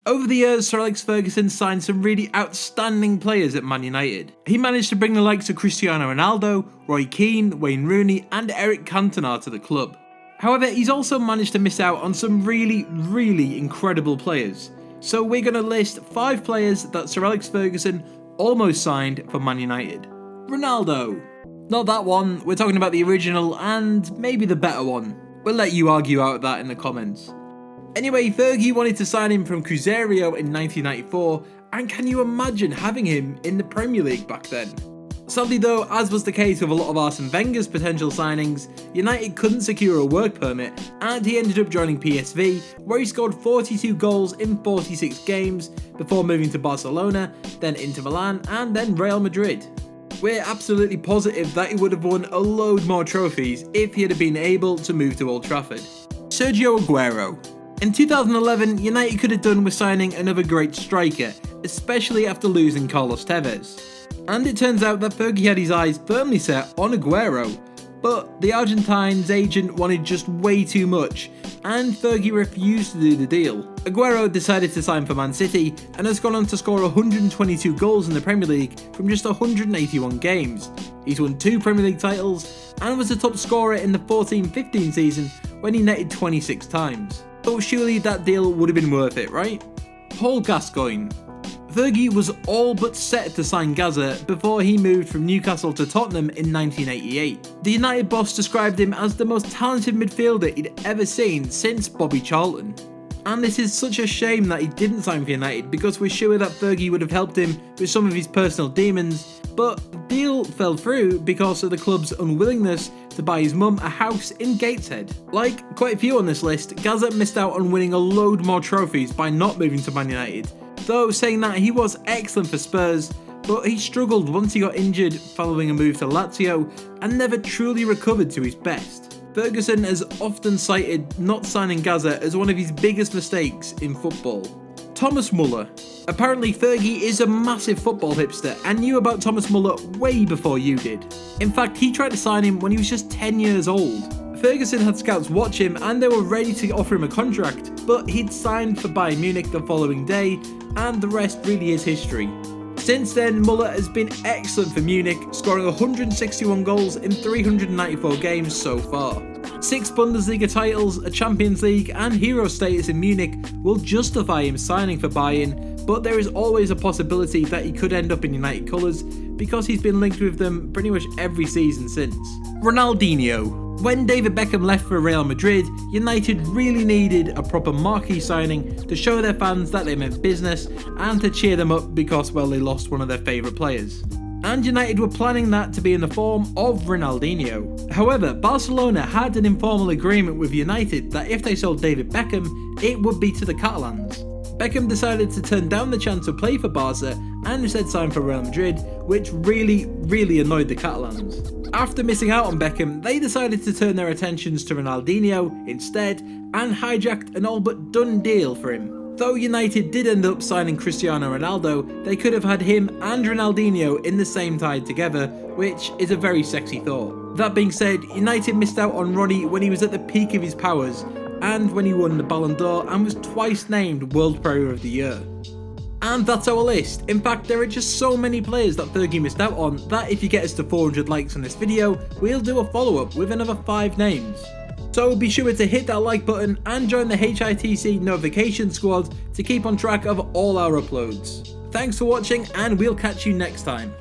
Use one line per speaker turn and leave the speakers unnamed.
Over the years, Sir Alex Fergusson signed some really outstanding players at Man United. He managed to bring the likes of Cristiano Ronaldo, Roy Keane, Wayne Rooney and Eric Cantona to the club. However, he's also managed to miss out on some really incredible players. So we're going to list 5 players that Sir Alex Fergusson almost signed for Man United. Ronaldo. Not that one, we're talking about the original and maybe the better one. We'll let you argue out that in the comments. Anyway, Fergie wanted to sign him from Cruzeiro in 1994, and can you imagine having him in the Premier League back then? Sadly though, as was the case with a lot of Arsene Wenger's potential signings, United couldn't secure a work permit and he ended up joining PSV, where he scored 42 goals in 46 games before moving to Barcelona, then Inter Milan and then Real Madrid. We're absolutely positive that he would have won a load more trophies if he had been able to move to Old Trafford. Sergio Aguero. In 2011, United could have done with signing another great striker, especially after losing Carlos Tevez. And it turns out that Fergie had his eyes firmly set on Aguero, but the Argentine's agent wanted just way too much, and Fergie refused to do the deal. Aguero decided to sign for Man City and has gone on to score 122 goals in the Premier League from just 181 games. He's won 2 Premier League titles and was the top scorer in the 14-15 season when he netted 26 times. But surely that deal would have been worth it, right? Paul Gascoigne. Fergie was all but set to sign Gazza before he moved from Newcastle to Tottenham in 1988. The United boss described him as the most talented midfielder he'd ever seen since Bobby Charlton. And this is such a shame that he didn't sign for United, because we're sure that Fergie would have helped him with some of his personal demons, but the deal fell through because of the club's unwillingness to buy his mum a house in Gateshead. Like quite a few on this list, Gazza missed out on winning a load more trophies by not moving to Man United, though saying that he was excellent for Spurs, but he struggled once he got injured following a move to Lazio and never truly recovered to his best. Ferguson has often cited not signing Gazza as one of his biggest mistakes in football. Thomas Muller. Apparently Fergie is a massive football hipster and knew about Thomas Muller way before you did. In fact, he tried to sign him when he was just 10 years old. Ferguson had scouts watch him and they were ready to offer him a contract, but he'd signed for Bayern Munich the following day, and the rest really is history. Since then, Muller has been excellent for Munich, scoring 161 goals in 394 games so far. 6 Bundesliga titles, a Champions League and hero status in Munich will justify him signing for Bayern, but there is always a possibility that he could end up in United colours because he's been linked with them pretty much every season since. Ronaldinho. When David Beckham left for Real Madrid, United really needed a proper marquee signing to show their fans that they meant business and to cheer them up because, well, they lost one of their favourite players. And United were planning that to be in the form of Ronaldinho. However, Barcelona had an informal agreement with United that if they sold David Beckham, it would be to the Catalans. Beckham decided to turn down the chance to play for Barca and instead sign for Real Madrid, which really annoyed the Catalans. After missing out on Beckham, they decided to turn their attentions to Ronaldinho instead and hijacked an all but done deal for him. Though United did end up signing Cristiano Ronaldo, they could have had him and Ronaldinho in the same tide together, which is a very sexy thought. That being said, United missed out on Ronnie when he was at the peak of his powers, and when he won the Ballon d'Or and was twice named World Player of the Year. And that's our list. In fact, there are just so many players that Fergie missed out on that if you get us to 400 likes on this video, we'll do a follow-up with another 5 names. So be sure to hit that like button and join the HITC notification squad to keep on track of all our uploads. Thanks for watching and we'll catch you next time.